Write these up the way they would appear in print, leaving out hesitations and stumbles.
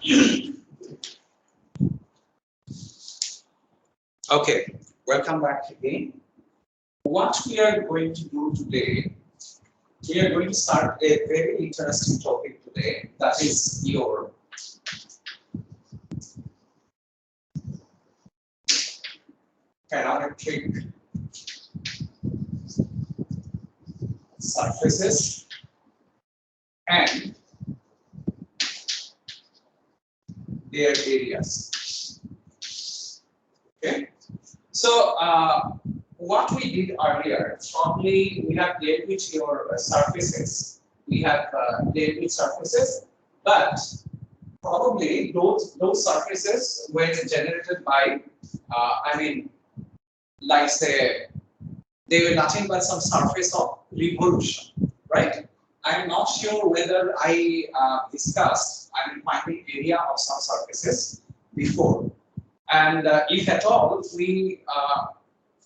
Okay, welcome back again. What we are going to do today, we are going to start a very interesting topic today, that is your parametric surfaces and their areas. Okay, so what we did earlier, probably we have dealt with your surfaces. We have dealt with surfaces, but probably those surfaces were generated by, like say, they were nothing but some surface of revolution, right? I'm not sure whether I discussed, finding area of some surfaces before. And if at all, we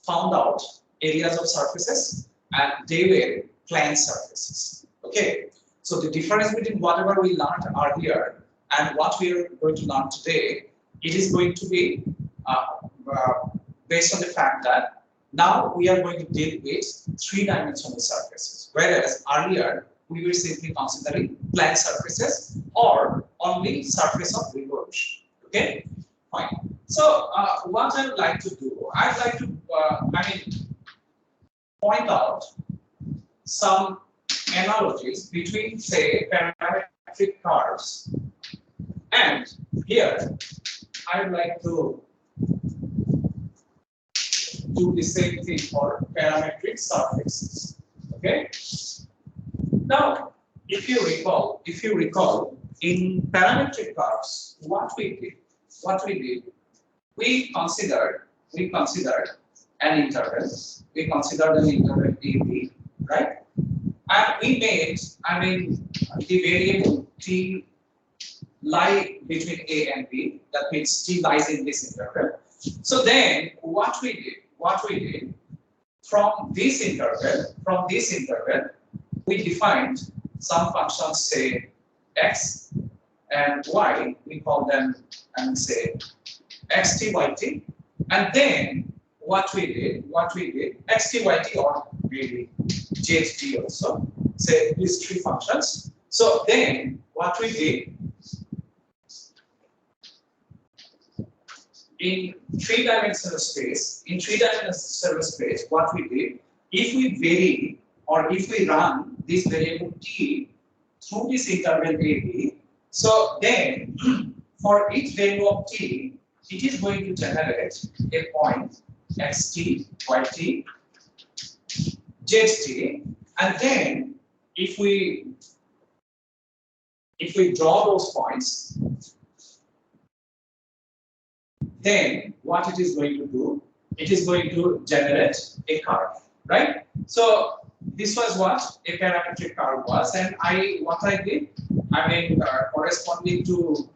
found out areas of surfaces and they were plane surfaces. Okay, so the difference between whatever we learned earlier and what we are going to learn today, it is going to be based on the fact that now we are going to deal with three-dimensional surfaces, whereas earlier we were simply considering plane surfaces or only surface of revolution. Okay, fine. So what I would like to do, I'd like to point out some analogies between, say, parametric curves, and here I would like to do the same thing for parametric surfaces. Okay. Now, if you recall, in parametric curves, what we did, we considered an interval. We considered an interval AB, right? And we made, the variable t lie between A and B. That means t lies in this interval. So then, what we did from this interval, we defined some functions, say x and y. We call them, say xt, yt, and then what we did xt, yt, or maybe zt also, say these three functions. So then what we did in three-dimensional space, what we did, if we vary or if we run this variable t through this interval AB, so then for each value of t, it is going to generate a point xt, yt, zt, and then if we draw those points, then what it is going to do, it is going to generate a curve, right? So this was what a parametric curve was, and what I did, corresponding to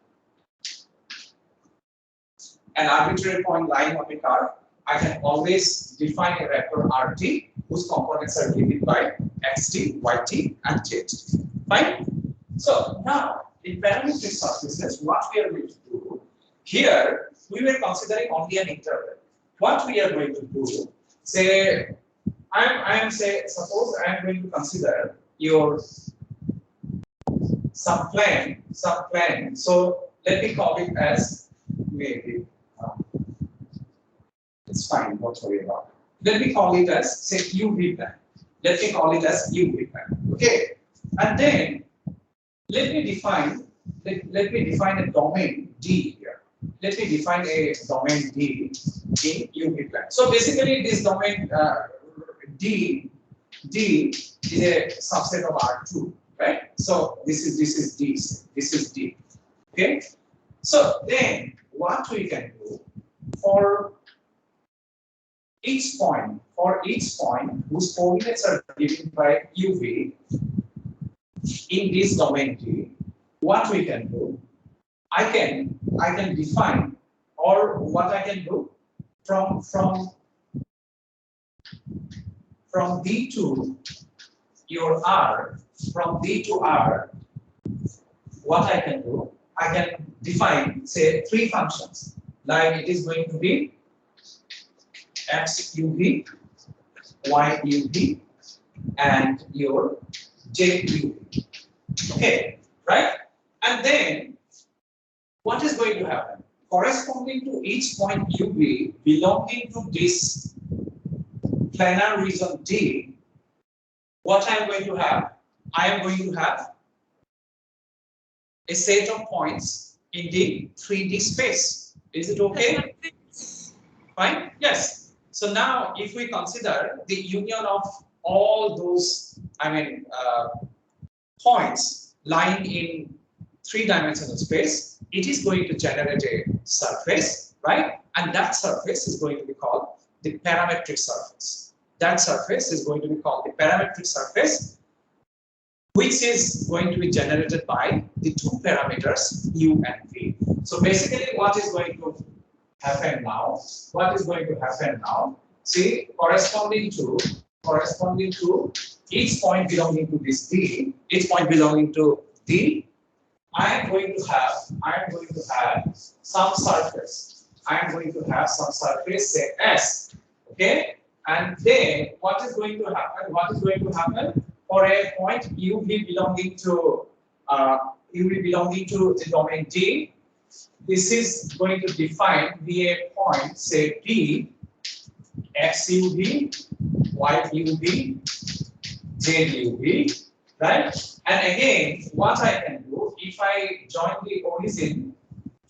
an arbitrary point line on the curve, I can always define a vector RT whose components are given by xt, yt, and zt. Fine. So now in parametric surfaces, what we are going to do here, we were considering only an interval. What we are going to do, say, suppose I am going to consider your some plane. So let me call it as, maybe it's fine, don't worry about it. Let me call it as, say, UV plane. Okay, and then let me define a domain D here. Let me define a domain D in UV plane. So basically, this domain D is a subset of R2, right? So this is D. Okay. So then, what we can do for each point whose coordinates are given by UV in this domain D, what we can do, I can define, or what I can do from D to your R, what I can do, I can define, say, three functions. Like it is going to be x uv, y uv, and your j uv. Okay, right? And then what is going to happen? Corresponding to each point uv belonging to this planar region D, what I am going to have? I am going to have a set of points in the 3D space. Is it okay? Fine? Yes. So now if we consider the union of all those, points lying in three-dimensional space, it is going to generate a surface, right? And that surface is going to be called the parametric surface. That surface is going to be called the parametric surface, which is going to be generated by the two parameters u and v. So basically what is going to happen now? What is going to happen now? See, corresponding to each point belonging to this D, each point belonging to D, I am going to have some surface. I am going to have some surface, say S. Okay? And then what is going to happen? What is going to happen for a point UV belonging to the domain D? This is going to be a point, say P, X UV, Y UV, J UV, right? And again, what I can do, if I join the origin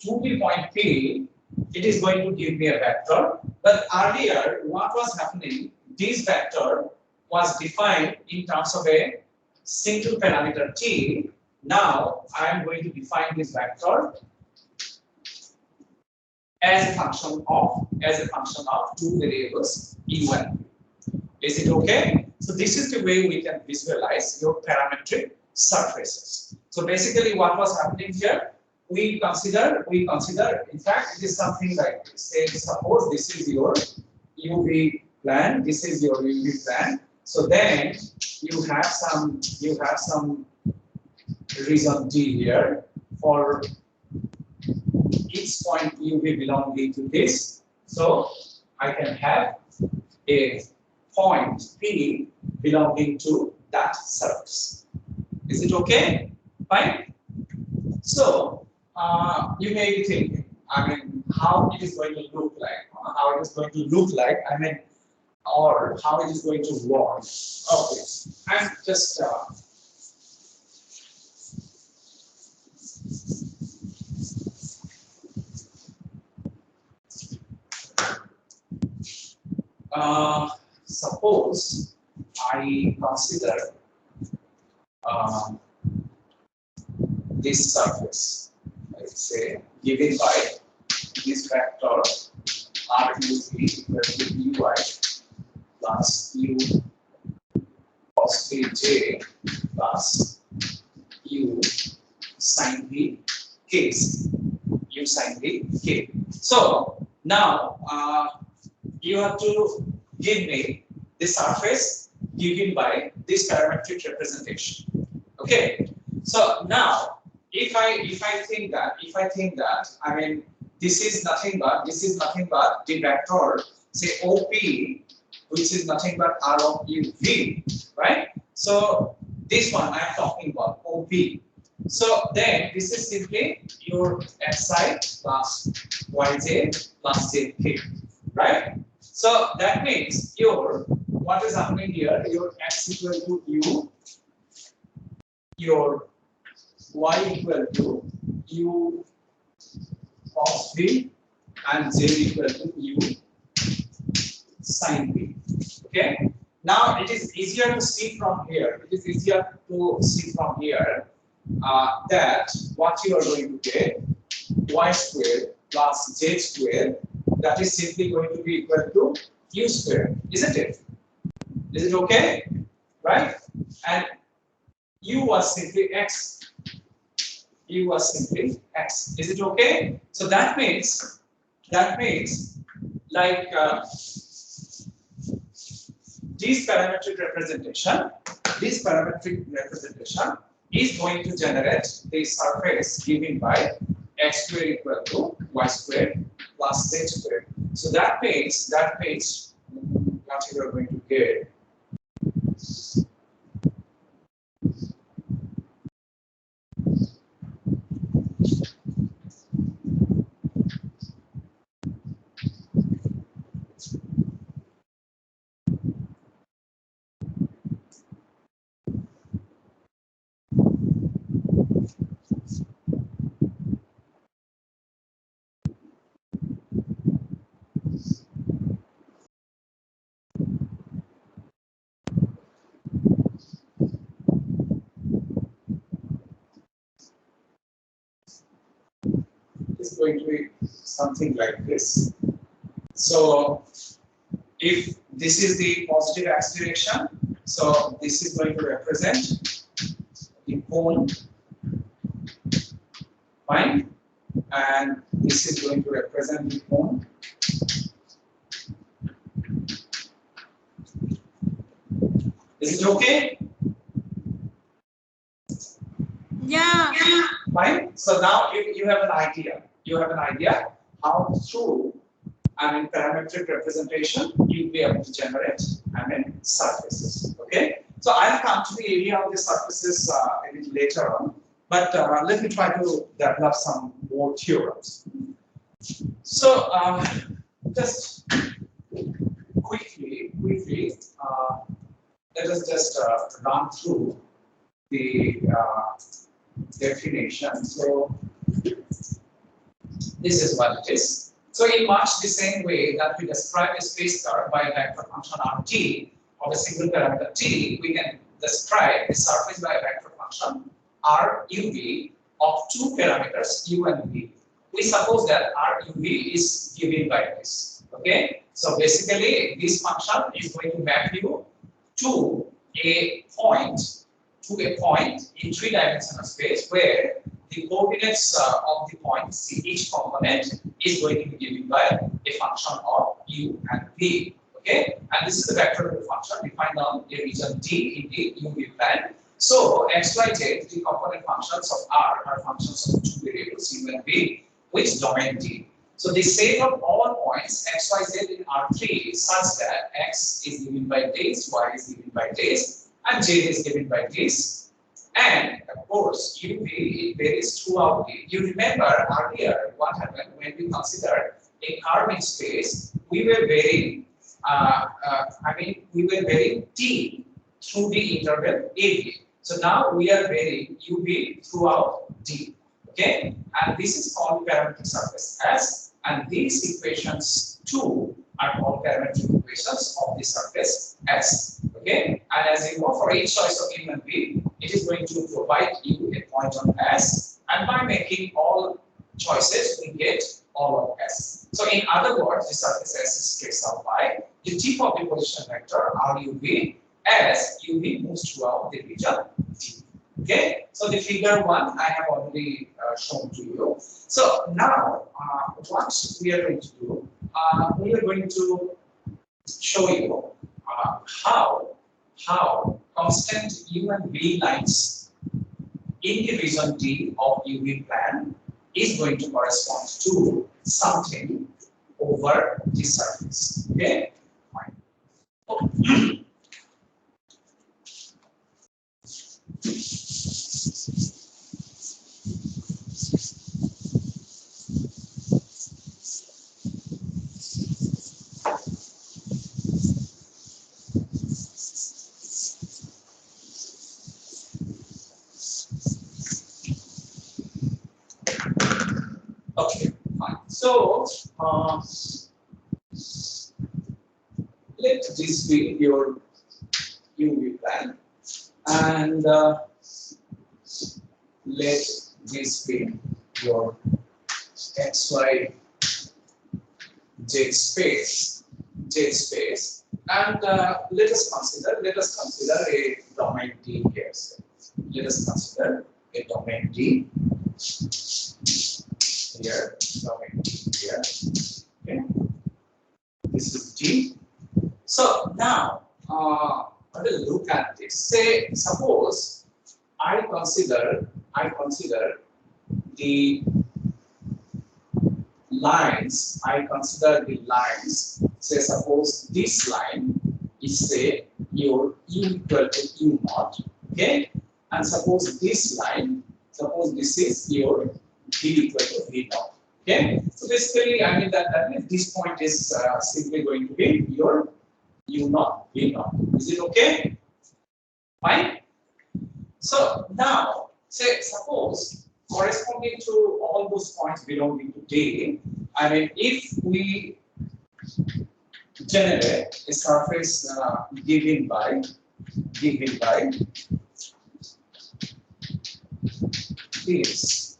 to the point P, it is going to give me a vector. But earlier, what was happening? This vector was defined in terms of a single parameter T. Now I am going to define this vector as a function of two variables u and v. Is it okay? So this is the way we can visualize your parametric surfaces. So basically what was happening here, we consider, in fact, it is something like this. Say, suppose this is your UV plan, this is your UV plan. So then you have some region D here for each point UV belonging to this. So I can have a point P belonging to that surface. Is it okay? Fine. So you may be thinking, how it is going to look like, or how it is going to work. Okay, I'm just suppose I consider this surface, let's say, given by this vector RUV equal to UI plus U cos J plus U sin V K. U sin V K. So now you have to give me the surface given by this parametric representation. Okay. So now, if I think that this is nothing but the vector, say OP, which is nothing but R of UV, right? So this one I am talking about OP. So then this is simply your Xi plus Yj plus Jk, right? So that means what is happening here? Your X equal to U, your Y equal to U cos V, and Z equal to U sin V. Okay. Now it is easier to see from here. That what you are going to get, Y squared plus Z squared, that is simply going to be equal to U squared, isn't it? Is it okay? Right? And U was simply X. Is it okay? So that means like this parametric representation is going to generate the surface given by x squared equal to y squared plus z squared. So that means what you are going to get is going to be something like this. So if this is the positive acceleration, so this is going to represent the cone, fine, and this is going to represent the cone. Is it okay? Yeah. Fine. So now you have an idea. You have an idea how through parametric representation you'll be able to generate surfaces. Okay. So I'll come to the area of the surfaces a bit later on, but let me try to develop some more theorems. So just quickly, let us just run through the definition. So this is what it is. So in much the same way that we describe a space-car by a vector function Rt of a single parameter t, we can describe the surface by a vector function Ruv of two parameters u and v. We suppose that Ruv is given by this. Okay, so basically this function is going to map you to a point in three-dimensional space where the coordinates of the point C, each component is going to be given by a function of u and v. Okay, and this is the vector function defined on a region D in the UV plan. So x, y, z, the component functions of R are functions of two variables u and v, with domain D. So the set of all points x, y, z in R3 is such that x is given by this, y is given by this, and z is given by this. And of course, UV it varies throughout the. You remember earlier what happened when we considered a curve in space? We were varying. We were varying t through the interval AB. So now we are varying UV throughout D. Okay, and this is called parametric surface S. And these equations too are called parametric equations of the surface S. Okay, and as you know, for each choice of u and v, it is going to provide you a point on S, and by making all choices, we get all of S. So in other words, the surface S is traced out by the tip of the position vector RUV as UV moves throughout the region D. Okay, so the figure 1 I have already shown to you. So now, what we are going to do, we are going to show you how constant u and v lines in the region D of UV plan is going to correspond to something over the surface. Okay, fine. Okay, fine. So let this be your UV plan, and let this be your XY Z space, and let us consider a domain D here. So let us consider a domain D here, domain D here. Okay, this is D. So now, I will look at this. Say, suppose I consider the lines. I consider the lines. Say suppose this line is say your u equal to u naught. Okay, and suppose this line. Suppose this is your v equal to v naught. Okay, so basically, I mean that means this point is simply going to be your u naught v naught. Is it okay? Fine. So now, say suppose corresponding to all those points belonging to D, I mean if we generate a surface given by this.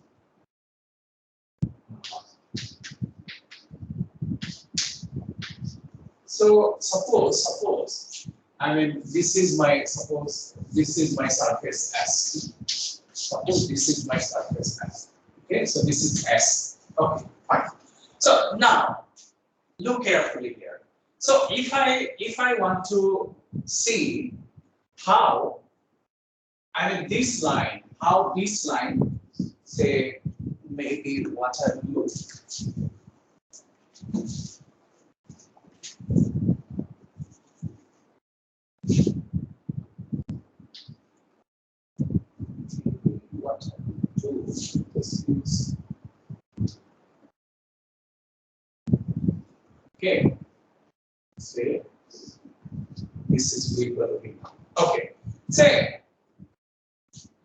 So suppose I mean this is my surface S. Suppose this is my surface S. Okay, so this is S. Okay, fine. So now look carefully here. So if I want to see how I mean this line, how this line say maybe what I do. What I do this is okay. Say this is equal to V. Okay. Say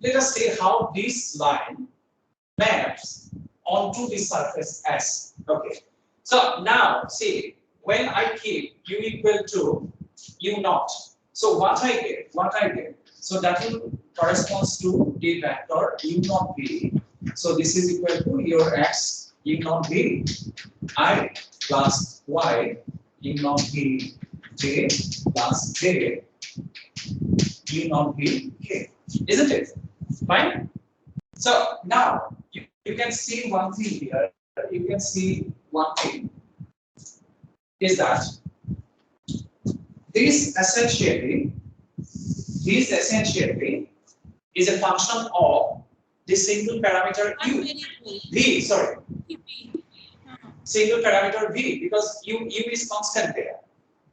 let us see how this line maps onto the surface S. Okay. So now see when I keep u equal to u naught. So what I get. So that will corresponds to the vector u naught v. So this is equal to your x u naught v I plus y u naught v j plus j u naught v k. Isn't it? Fine. So now you can see one thing here. You can see one thing is that this essentially is a function of the single parameter u. V, sorry. Single parameter v because u is constant there,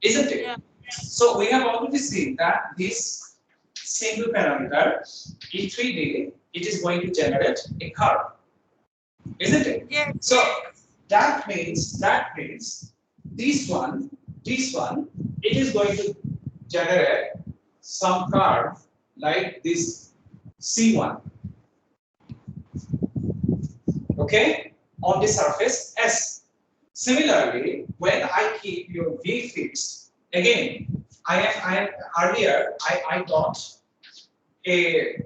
isn't it? Yeah. So we have already seen that this single parameter in 3D it is going to generate a curve, isn't it? Yes. So that means this one it is going to generate some curve like this C1. Okay, on the surface S. Similarly, when I keep your V fixed, again, I earlier I got a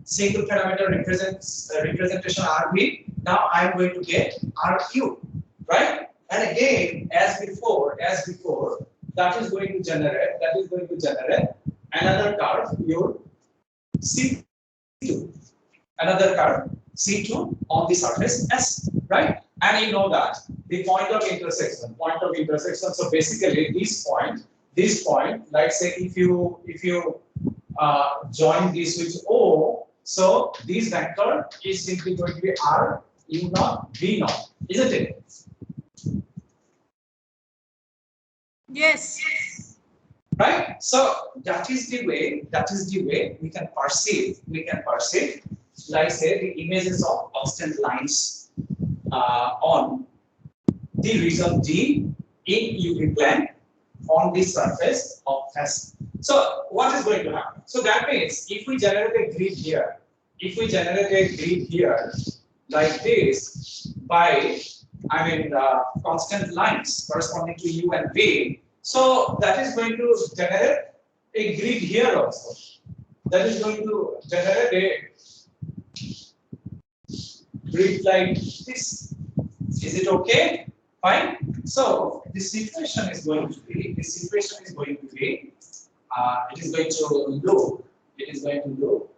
single parameter representation RV. Now I'm going to get RQ, right? And again, as before, that is going to generate another curve, your C2, another curve C2 on the surface S, right? And you know that the point of intersection. So basically, this point, like say if you join this with O, so this vector is simply going to be R U naught V naught, isn't it? Yes. Right? So that is the way we can perceive, like say the images of constant lines on the region D in UV plane on the surface of S. So what is going to happen? So that means if we generate a grid here, like this by constant lines corresponding to U and V, so that is going to generate a grid here also. That is going to generate a grid like this. Is it okay? Fine. So the situation is going to be it is going to look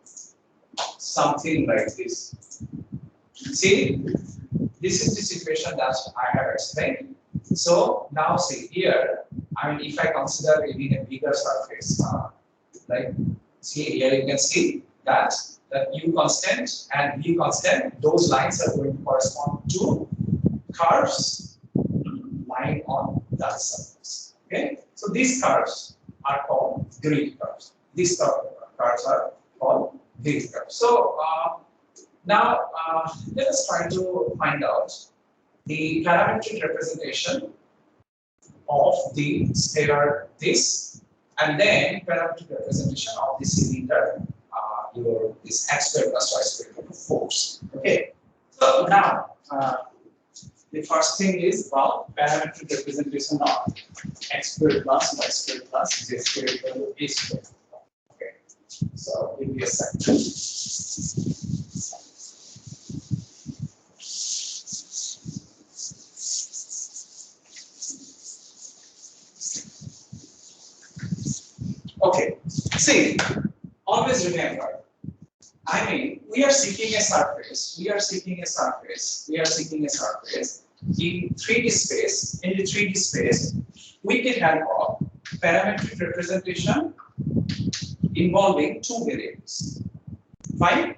something like this. See, this is the situation that I have explained. So now see here, if I consider it in a bigger surface, like see here you can see that u constant and v constant, those lines are going to correspond to curves lying on that surface. Okay, so these curves are called grid curves. These curves are called grid curves. So now let us try to find out the parametric representation of the sphere this, and then parametric representation of the cylinder, this x squared plus y squared equal to 4. Okay, so now the first thing is about parametric representation of x squared plus y squared plus z squared equal to a squared. Okay, so give me a second. Okay, see, always remember, I mean, we are seeking a surface, we are seeking a surface in 3D space. In the 3D space, we can have a parametric representation involving two variables. Fine?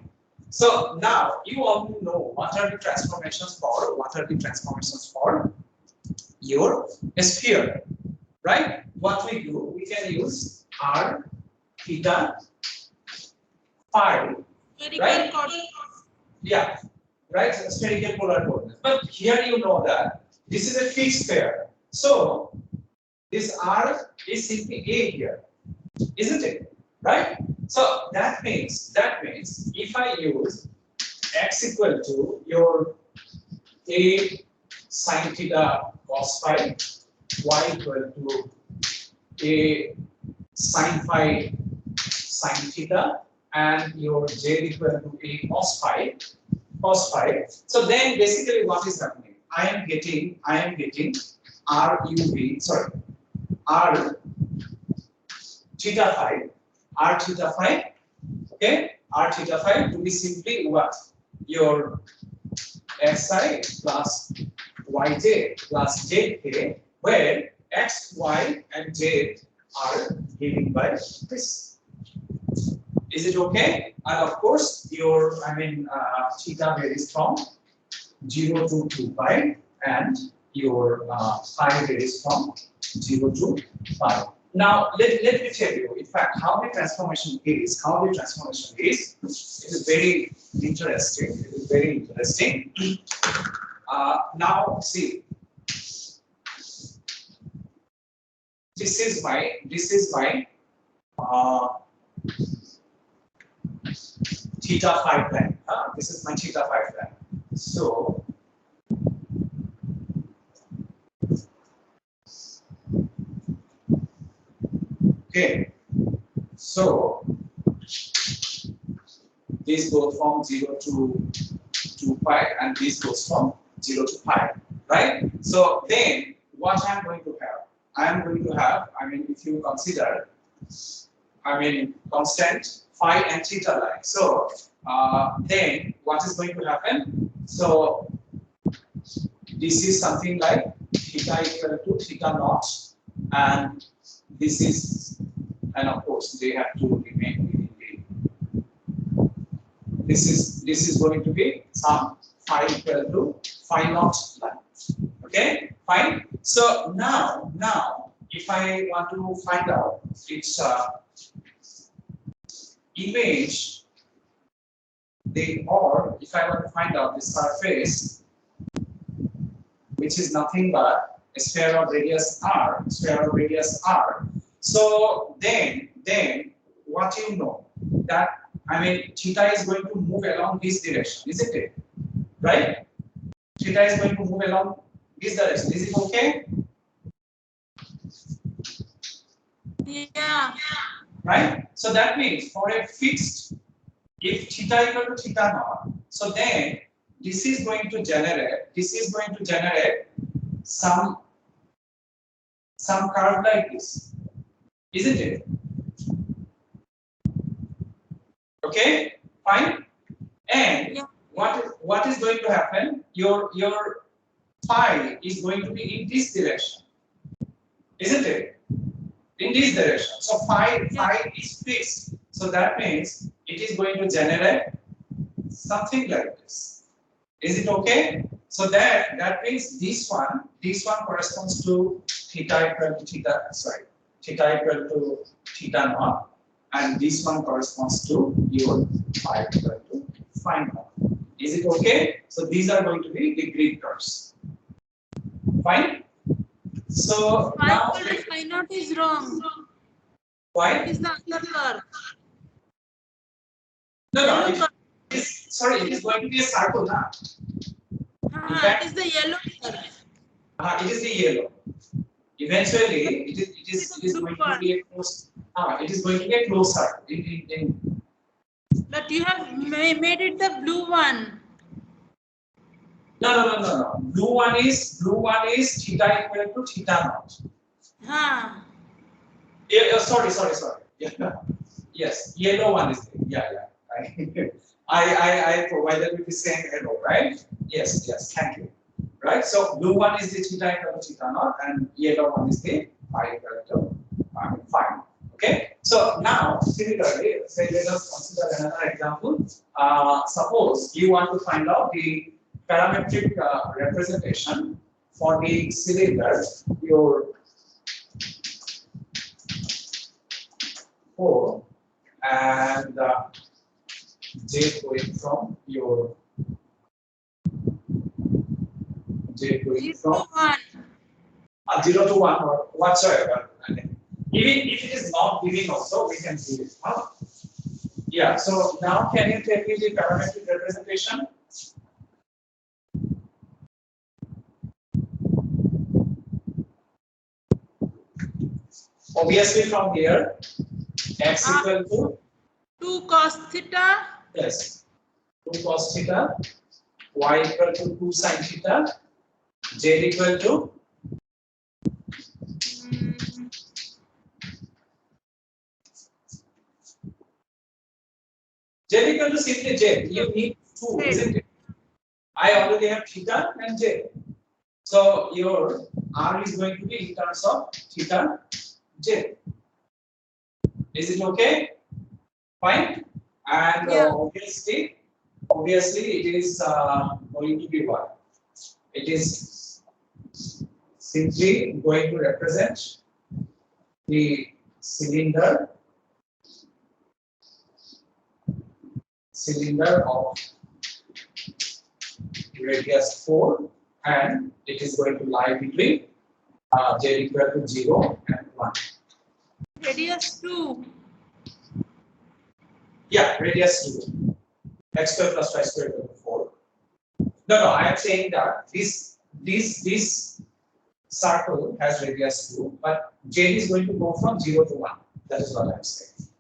So now you all know what are the transformations for your sphere, right? What we do, we can use r, theta, phi, right? Yeah, right? Spherical polar coordinates. But here you know that this is a fixed pair. So this r is simply a here, isn't it? Right? So that means if I use x equal to your a sin theta cos phi, y equal to a sin phi sin theta, and your z equal to a cos phi. So then basically what is happening? I am getting r theta phi, okay, r theta phi to be simply what? Your xi plus yj plus jk, where x, y, and z are given by this. Is it okay? And of course, your theta varies from 0 to 2 pi, and your phi varies from 0 to pi. Now, let me tell you, in fact, how the transformation is. It is very interesting. Now, see, this is my theta phi plane. This is my theta phi plane. So okay, so this goes from 0 to 2 pi, and this goes from 0 to pi, right? So then what I'm going to have? If you consider, constant phi and theta line. So then what is going to happen? So this is something like theta equal to theta naught, and this is, and of course they have to remain within the. This is going to be some phi equal to phi naught line. Okay, fine. So now if I want to find out its image, or if I want to find out the surface, which is nothing but a sphere of radius r, So then what you know, that theta is going to move along this direction, isn't it? Right? Theta is going to move along this direction. Is it okay? Yeah. Right? So that means for a fixed, if theta equal to theta naught, so then this is going to generate some curve like this, isn't it? Okay, fine. And Yeah. what is going to happen? Your phi is going to be in this direction, isn't it? In this direction. So phi is fixed. So that means it is going to generate something like this. Is it okay? So that means this one corresponds to theta equal to theta equal to theta naught, and this one corresponds to your phi equal to phi naught. Is it okay? So these are going to be the grid curves. Fine. So Phi now equal to phi naught is wrong. why? It is the other curve. No, Yellow it curve. is, sorry, it is going to be a circle now. It is the yellow curve. It is the yellow. Eventually, it is going to be a close. It is going to be a close circle. But you have made it the blue one. No. Blue one is theta equal to theta naught. Yeah, sorry. Yeah. Yes, yellow one is there. Yeah. I provided with the same arrow, right? Yes. Thank you. Right. So blue one is the theta equal to theta naught, and yellow one is the phi equal to phi. Okay. So now similarly, say let us consider another example. Suppose you want to find out the parametric representation for the cylinder, your 4 and j going from your j going from 0 to 1 or whatsoever. Even if it is not giving also, we can do it. Huh? Yeah, so now can you tell me the parametric representation? Obviously from here, x equal to 2 cos theta. Yes, 2 cos theta, y equal to 2 sin theta, z equal to z equal to simply z. You need 2, isn't it? I already have theta and z. So your r is going to be in terms of theta j. Is it okay? Fine. And obviously it is going to be what? It is simply going to represent the cylinder of radius 4, and it is going to lie between z equal to 0 and 1. Radius 2. Yeah, radius 2. X square plus y square equal to 4. No, I am saying that this circle has radius 2, but z is going to go from 0 to 1. That is what I am saying.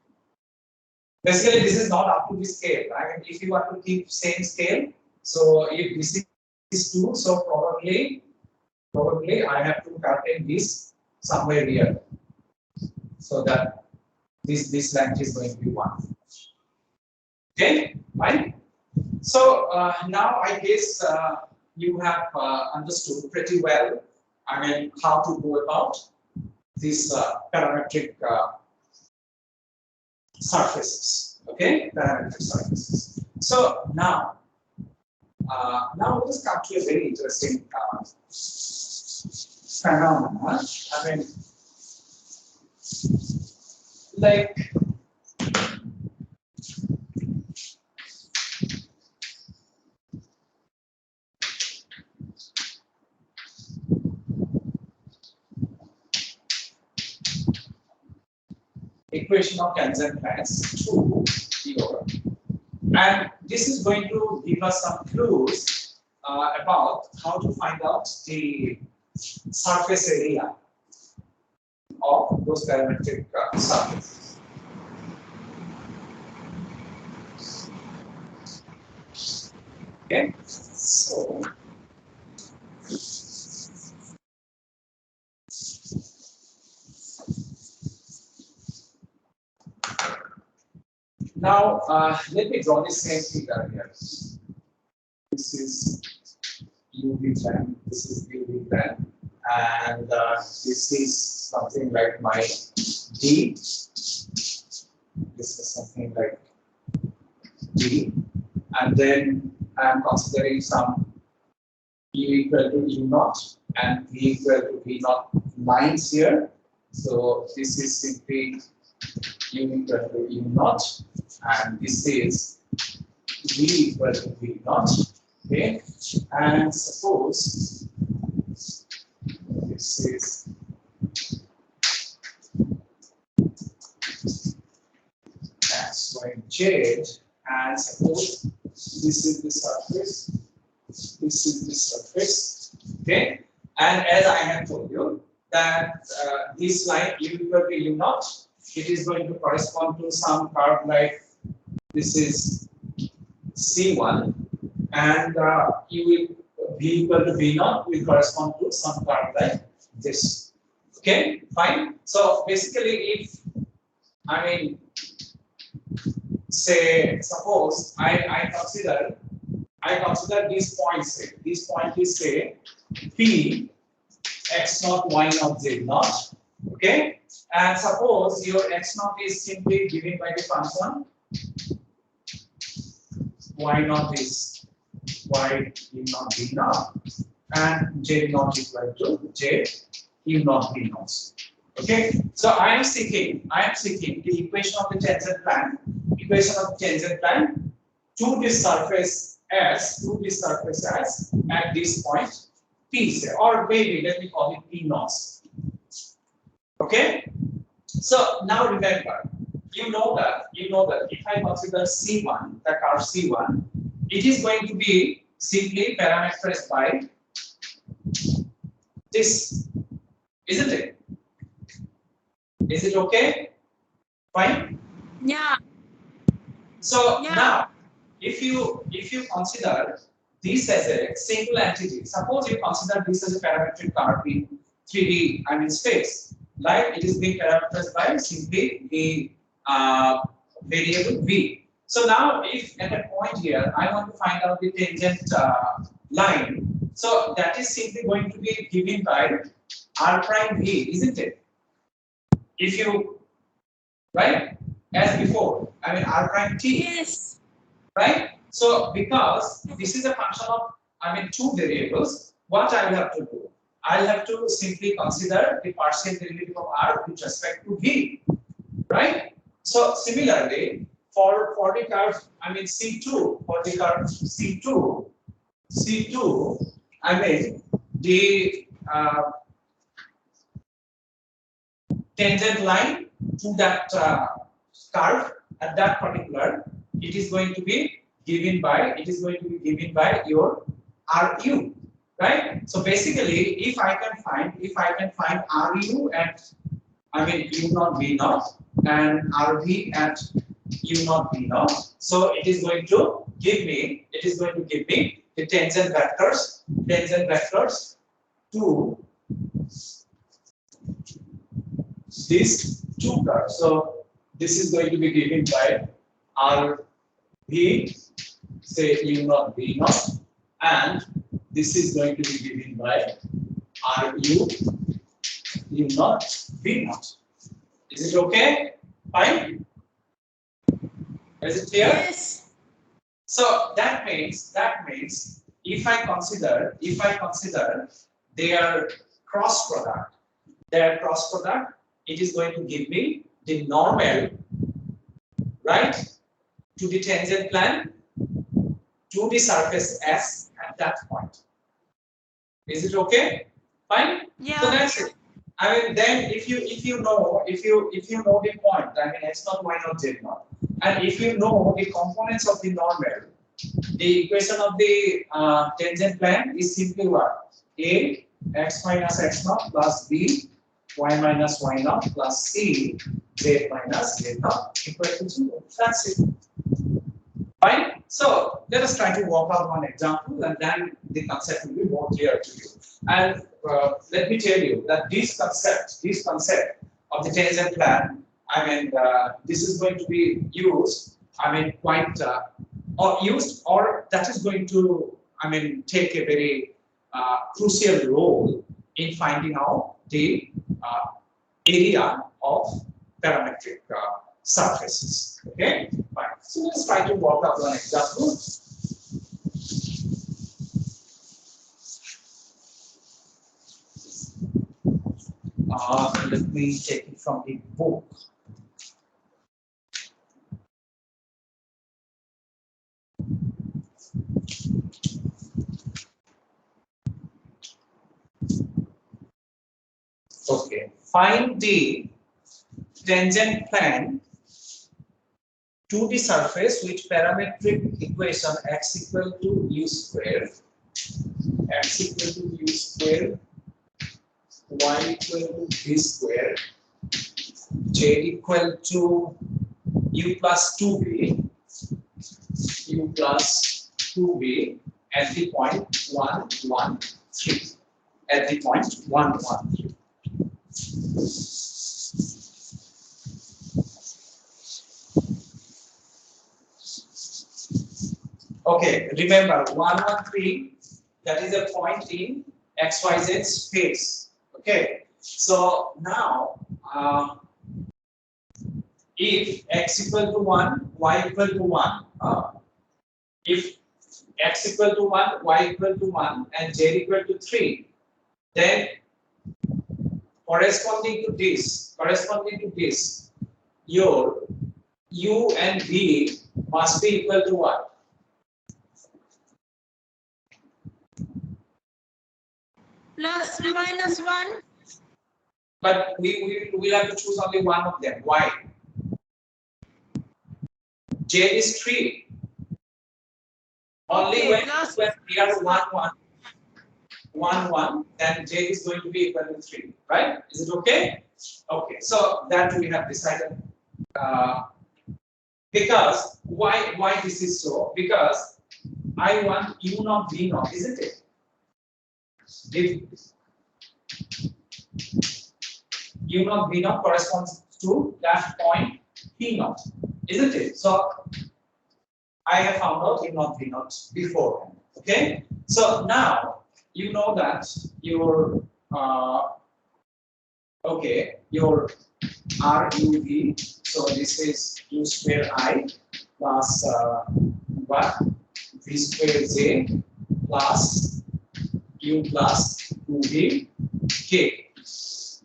Basically, this is not up to the scale. I mean, if you want to keep same scale, so if this is 2, so probably I have to contain this somewhere here, so that this length is going to be 1. Okay, fine. So now I guess you have understood pretty well. I mean, how to go about these parametric surfaces. Okay, parametric surfaces. So now let us come to a very interesting phenomena. I mean, like equation of tangent lines to here. And this is going to give us some clues about how to find out the surface area of those parametric surfaces. Okay, so now let me draw the same figure here. This is UV plane, this is UV plane, and this is something like my D. This is something like D, and then I'm considering some U equal to U naught and V equal to V naught lines here. So this is simply U equal to U naught, and this is V equal to V naught. Okay, and suppose this is X, Y, Z, and suppose this is the surface, this is the surface, okay? And as I have told you that this line U equal to U naught, it is going to correspond to some curve like this is C1, and U will V equal to V naught will correspond to some curve like this. Okay, fine. So basically, if I mean, say, suppose I consider these points. Say, this point is say P X naught Y naught Z naught. Okay, and suppose your X naught is simply given by the function Y naught is Y U naught B naught, and Z naught equal to Z U naught B naught. Okay, so I am seeking the equation of the tangent plan, to this surface S, at this point P, say, or maybe let me call it P naught. Okay, so now remember, you know that if I consider C1, the curve C1, it is going to be simply parameterized by this, isn't it? Is it okay? Fine. Yeah. So Yeah. now, if you consider this as a single entity, suppose you consider this as a parametric curve in 3D, I mean space, like it is being parameterized by simply the variable v. So now, if at a point here I want to find out the tangent line, so that is simply going to be given by r prime v, isn't it? If you, right, as before, I mean r prime t. Yes. Right? So because this is a function of, I mean, two variables, what I will have to do? I'll have to simply consider the partial derivative of r with respect to v. Right? So similarly, for the curve, I mean C2, for the curve C2, I mean the tangent line to that curve at that particular, it is going to be given by your RU, right? So basically, if I can find RU at, I mean, U naught V naught and RV at U naught V naught, so it is going to give me the tangent vectors to these two curves. So this is going to be given by RV, say U naught V naught, and this is going to be given by RU U naught V naught. Is it okay? Fine. Is it clear? Yes. So that means if I consider their cross product, it is going to give me the normal, right, to the tangent plan to the surface S at that point. Is it okay? Fine. Yeah. So that's it. I mean, then if you know the point, I mean x naught, y naught, z naught, and if you know the components of the normal, the equation of the tangent plan is simply what? A x minus x naught plus b y minus y naught plus c z minus z naught equal to 0. That's it. Fine. So let us try to work out one example, and then the concept will be more clear to you. And let me tell you that this concept of the tangent plan, I mean, this is going to be used, I mean, quite or that is going to, I mean, take a very crucial role in finding out the area of parametric surfaces. Okay, fine. So let's try to work out one example. Let me take it from the book. Okay, find the tangent plane to the surface with parametric equation x equal to u square, x equal to u square, y equal to v square, z equal to u plus 2v, u plus 2v at the point 1, 1, 3. At the point 1, 1, 3. Okay, remember 1, 1, 3, that is a point in XYZ space. Okay, so now if x equal to 1, y equal to 1, if x equal to 1, y equal to 1, and z equal to 3, then corresponding to this, your u and v must be equal to what? Plus minus 1. But we will have to choose only one of them. Why? Z is 3. Only Okay, when we are 1, 1, then z is going to be equal to 3, right? Is it okay? Okay, so that we have decided. Because why this is so? Because I want u naught v naught, isn't it? If u naught v naught corresponds to that point p naught, isn't it? So I have found out u naught v naught before. Okay, so now you know that your your r u v. So this is u square I plus what v square z plus u plus 2v k,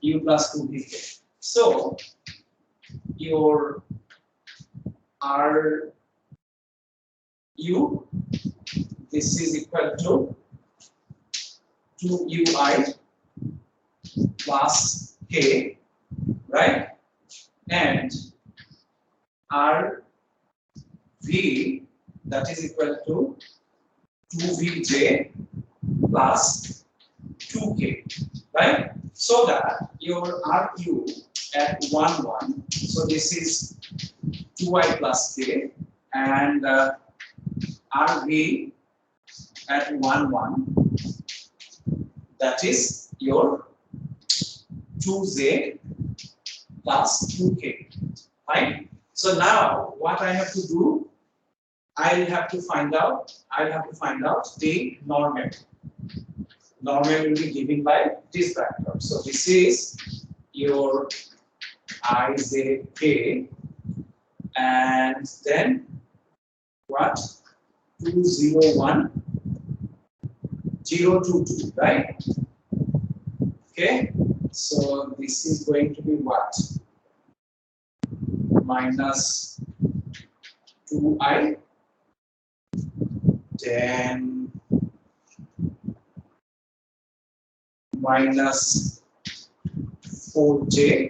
u plus 2v k. So your r u, this is equal to 2ui plus k, right? And r v, that is equal to 2vj plus 2k, right? So that your RU at 1, 1, so this is 2i plus k, and RV at 1, 1, that is your 2z plus 2k, right? So now what I have to do, I'll have to find out the normal. Normal will be given by this factor. So this is your Izk, and then what? 201 022, right? Okay, so this is going to be what? Minus 2i, then minus 4j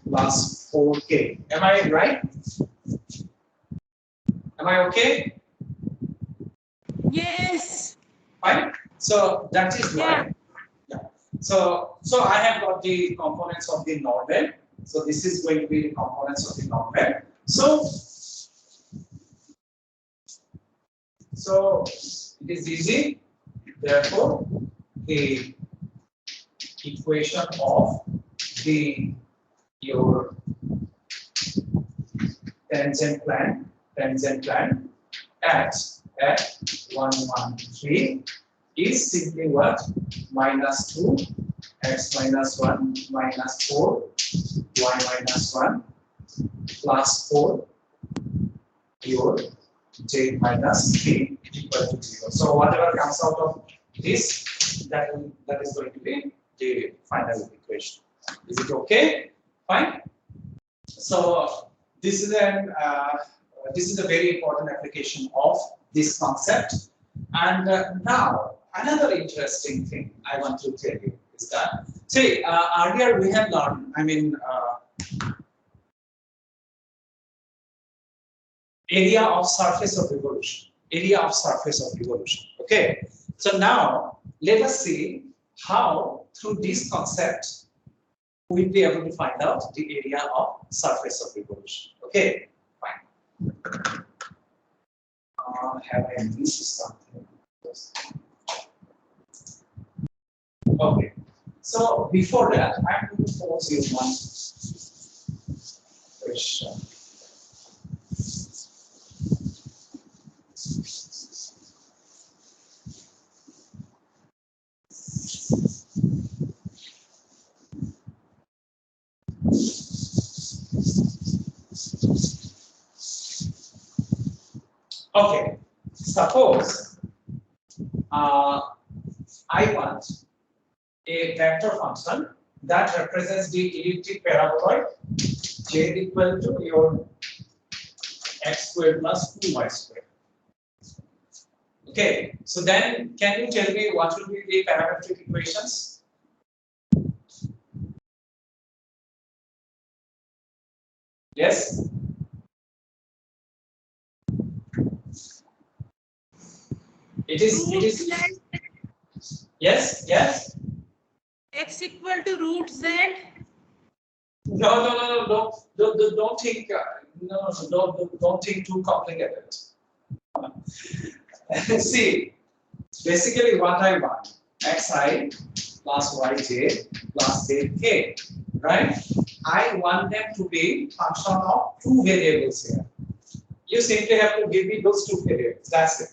plus 4k. Am I right? Am I okay? Yes. Fine. So that is why. Yeah. So I have got the components of the normal. So this is going to be the components of the normal. So it is easy. Therefore, the equation of your tangent plan at 113 is simply what? Minus 2 x minus 1 minus 4 y minus 1 plus 4 your j minus 3 equal to 0. So whatever comes out of this, that is going to be the final equation. Is it okay? Fine. So this is a very important application of this concept. And now another interesting thing I want to tell you is that, see, earlier we have learned, area of surface of revolution. Area of surface of revolution. Okay. So now let us see how through this concept we'll be able to find out the area of surface of revolution. Okay. Fine. Have I missed something? Okay. So before that, I'm going to pose you one question. Okay, suppose I want a vector function that represents the elliptic paraboloid z equal to your x squared plus 2y squared. Okay, so then can you tell me what will be the parametric equations? Yes? It is yes, yes. X equal to root Z. No, don't think don't think too complicated. See, basically what I want, xi plus yj plus zk, right? I want them to be function of two variables here. You simply have to give me those two variables. That's it.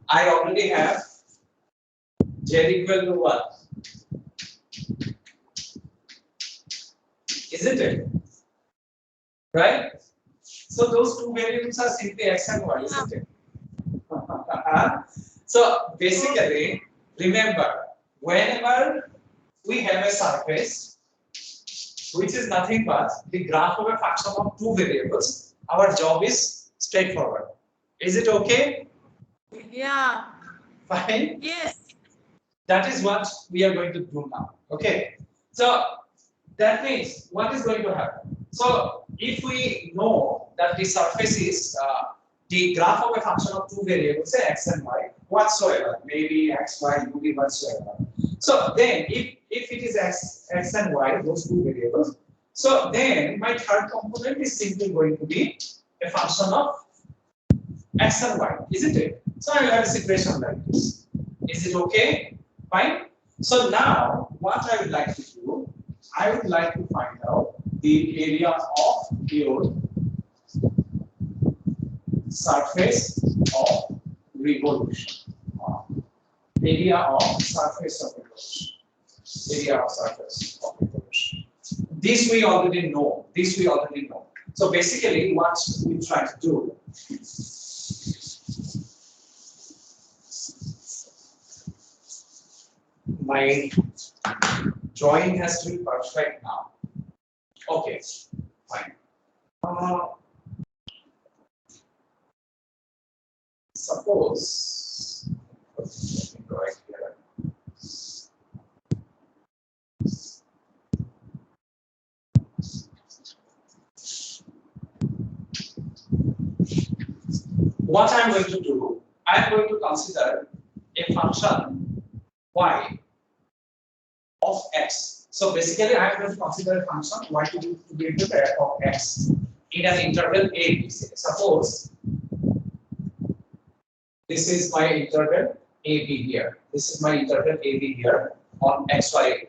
I already have z equal to what? Isn't it? Right? So those two variables are simply x and y, isn't it? So basically, remember, whenever we have a surface which is nothing but the graph of a function of two variables, our job is straightforward. Is it okay? Yeah. Fine. Yes. That is what we are going to do now. Okay. So that means what is going to happen? So if we know that the surface is the graph of a function of two variables, say x and y, whatsoever, maybe x, y, maybe whatsoever. So then if it is x and y, those two variables, so then my third component is simply going to be a function of x and y, isn't it? So I will have a situation like this. Is it okay? Fine. So now what I would like to do, I would like to find out the area of your surface of revolution. Area of surface of revolution. Area of surface of revolution. This we already know. This we already know. So basically, what we try to do. My drawing has to be perfect now. Okay, fine. Suppose, let me draw it here. What I'm going to do, I'm going to consider a function y of x. So basically, I'm going to consider a function y to be the pair of x in an interval a b. Suppose this is my interval a b here. This is my interval a b here on xy.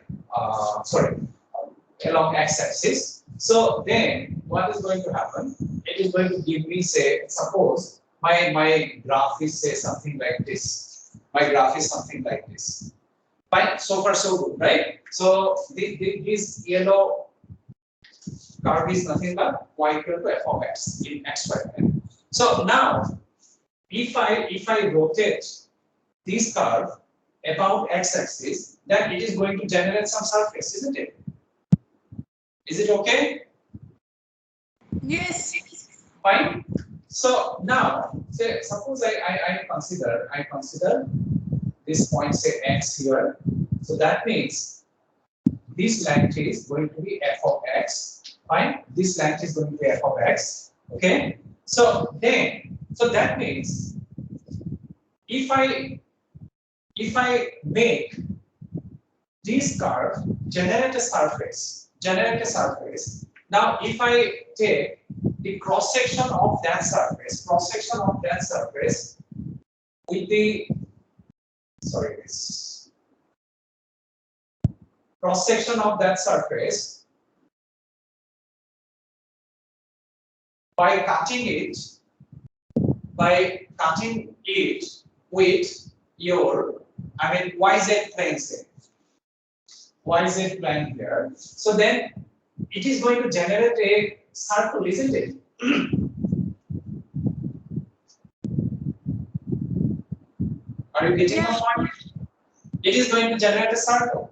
Along x-axis. So then, what is going to happen? It is going to give me, say, suppose my graph is say something like this. My graph is something like this. Fine. So far so good, right? So this yellow curve is nothing but y equal to f of x in xy plane. So now if I rotate this curve about x-axis, then it is going to generate some surface, isn't it? Is it okay? Yes. Fine. So now, say suppose I consider this point, say x here. So that means this length is going to be f of x. Fine. This length is going to be f of x. Okay. So that means if I make this curve generate a surface. Now if I take the cross section of that surface, with the this cross section of that surface by cutting it with your YZ plane, say YZ plane here. So then it is going to generate a circle, isn't it? Are you getting my point? It is going to generate a circle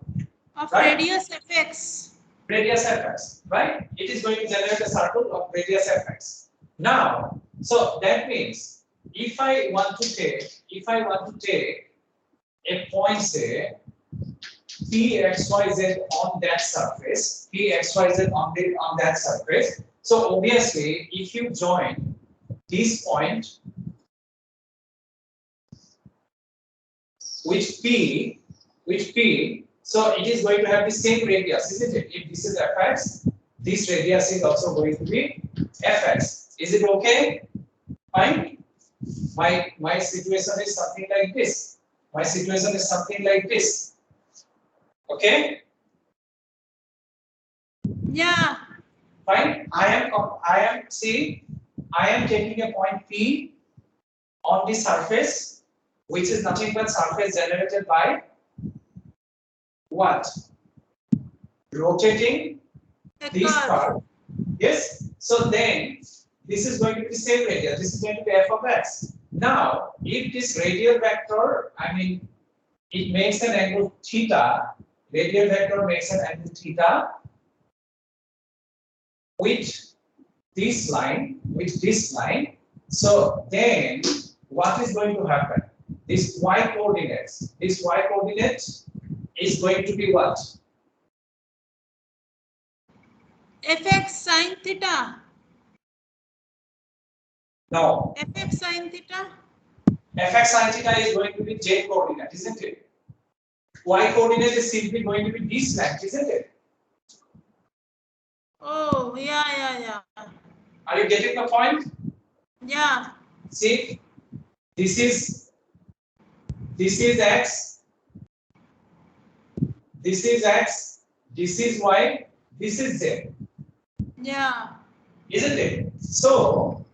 Of right? radius fx. Radius fx, right? It is going to generate a circle of radius fx. Now, so that means if I want to take a point, say pxyz on that surface, on that surface. So obviously, if you join this point with P, so it is going to have the same radius, isn't it? If this is fx, this radius is also going to be fx. Is it okay? Fine. My situation is something like this. Okay. Yeah. Fine. I am taking a point P on the surface, which is nothing but surface generated by what? Rotating this curve. Yes. So then this is going to be the same radius. This is going to be f of x. Now, if this radial vector, it makes an angle theta. Radial vector makes an angle theta with this line. So then what is going to happen? This y coordinate is going to be what? fx sin theta. No. Fx sin theta. Fx sin theta is going to be z coordinate, isn't it? Y coordinate is simply going to be this length, isn't it? Oh, yeah. Are you getting the point? Yeah. See, this is x, this is x, this is y, this is z. Yeah. Isn't it? So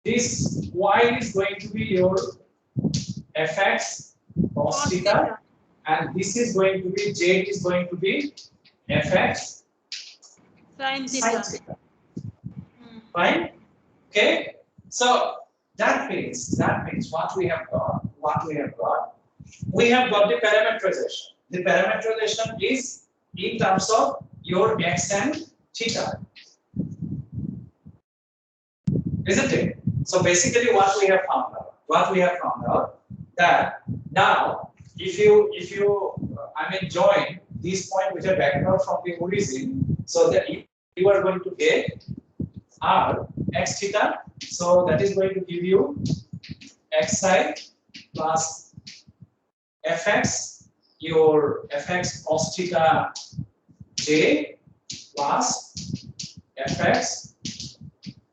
this y is going to be your fx cos theta, and this is going to be z is going to be fx Sin sin theta. theta. Fine. Okay. So that means what we have got. We have got the parametrization. The parametrization is in terms of your x and theta. Isn't it? So basically what we have found out that now if you join this point with a vector from the origin, so that you are going to get r x theta, so that is going to give you xi plus fx, your fx cos theta j plus fx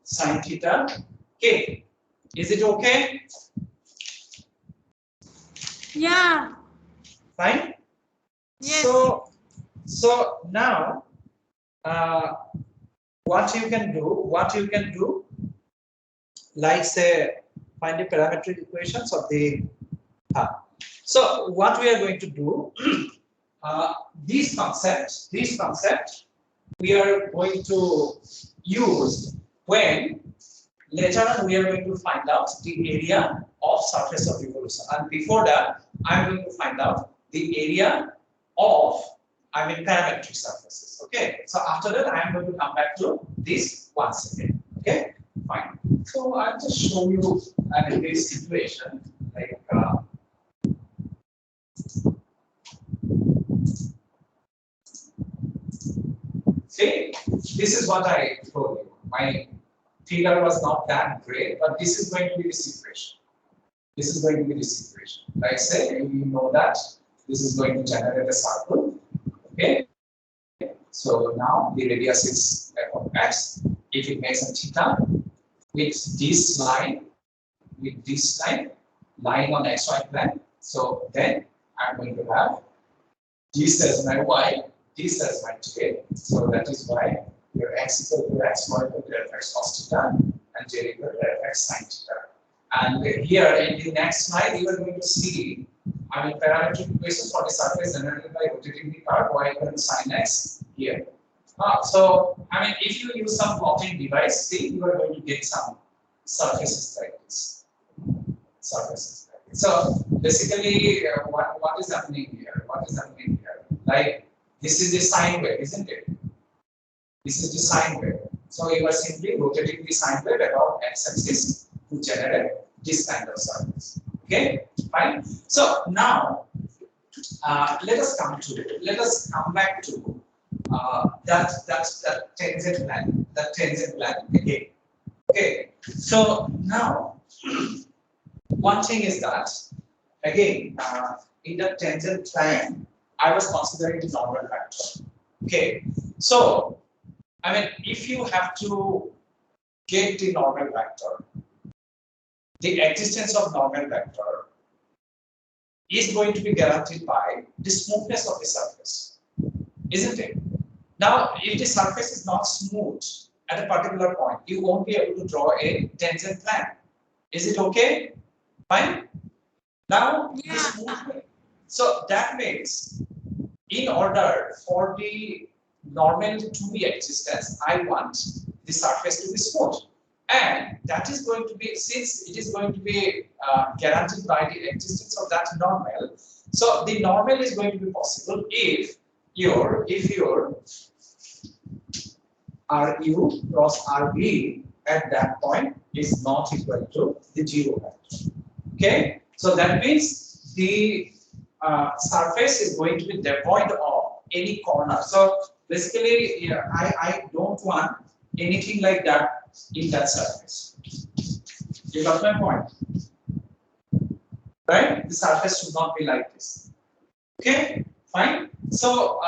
sin theta k. Is it okay? Yeah. Fine. Yes. So now what you can do, like say find the parametric equations of the So what we are going to do, these concepts, we are going to use when later on we are going to find out the area of surface of revolution, and before that I am going to find out the area of, parametric surfaces. Okay, so after that I am going to come back to this once again. Okay, fine. So I'll just show you this situation like. See, this is what I told you. My figure was not that great, but this is going to be the situation. This is going to be the situation. Like say, you know that this is going to generate a circle. Okay. So now the radius is f of x. If it makes a theta with this line, lying on xy plane. So then I'm going to have this as my y, this as my j. So that is why your x equal to x y equal to fx cos theta and j equal to fx sin theta. And here in the next slide, you are going to see, parametric equations for the surface generated by rotating the curve y equal to sin x here. So, if you use some plotting device, see, you are going to get some surfaces like this. So, basically, what is happening here? Like, this is the sine wave, isn't it? This is the sine wave. So, you are simply rotating the sine wave about x-axis to generate this kind of surface. Okay, fine. So, now, let us come back to that tangent plan again. Okay, so now one thing is that again in the tangent plan I was considering the normal vector. Okay, so if you have to get the normal vector, the existence of normal vector is going to be guaranteed by the smoothness of the surface, isn't it? Now, if the surface is not smooth at a particular point, you won't be able to draw a tangent plan. Is it okay? Fine. Now, Yeah. the smooth. So that means, in order for the normal to be existence, I want the surface to be smooth, and that is going to be, since it is going to be guaranteed by the existence of that normal. So the normal is going to be possible if your RU cross RV at that point is not equal to the 0 vector. Okay, so that means the surface is going to be devoid of any corner. So basically, I don't want anything like that in that surface. You got my point, right? The surface should not be like this. Okay, fine. So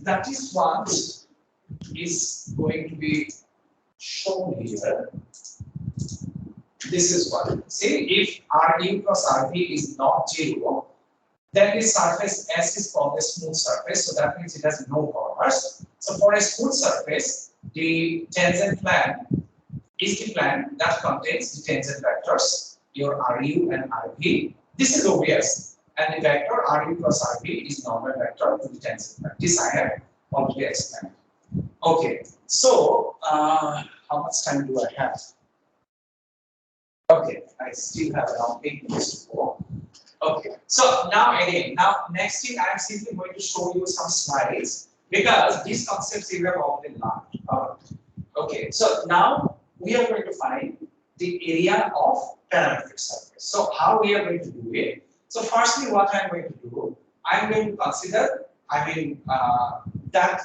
that is what is going to be shown here. This is what. See, if RU plus RV is not 0, then the surface S is called a smooth surface. So that means it has no corners. So for a smooth surface, the tangent plan is the plan that contains the tangent vectors, your RU and RV. This is obvious. And the vector RU plus RV is normal vector to the tangent plan. This I have already explained. Okay, so how much time do I have? Okay, I still have around 8 minutes to go. Okay, so now next thing I am simply going to show you some slides because these concepts you have already learned. Okay, so now we are going to find the area of parametric surface. So how we are going to do it? So firstly, what I am going to do, I am going to consider, that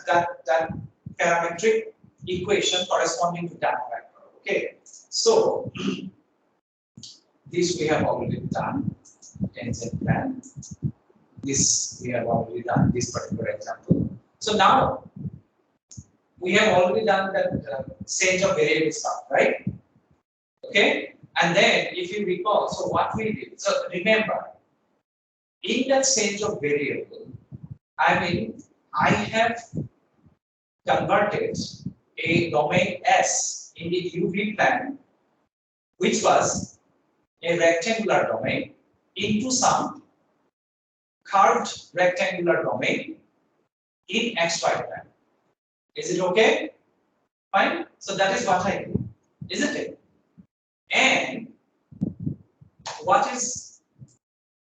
parametric equation corresponding to that vector. Okay, so this we have already done. Tangent plan. This we have already done, this particular example. So now we have already done that change of variable stuff, right? Okay, and then if you recall, so what we did, so remember, in that change of variable, I have converted a domain S in the UV plane, which was a rectangular domain, into some curved rectangular domain in xy plane. Is it okay? Fine. So that is what I do, isn't it? And what is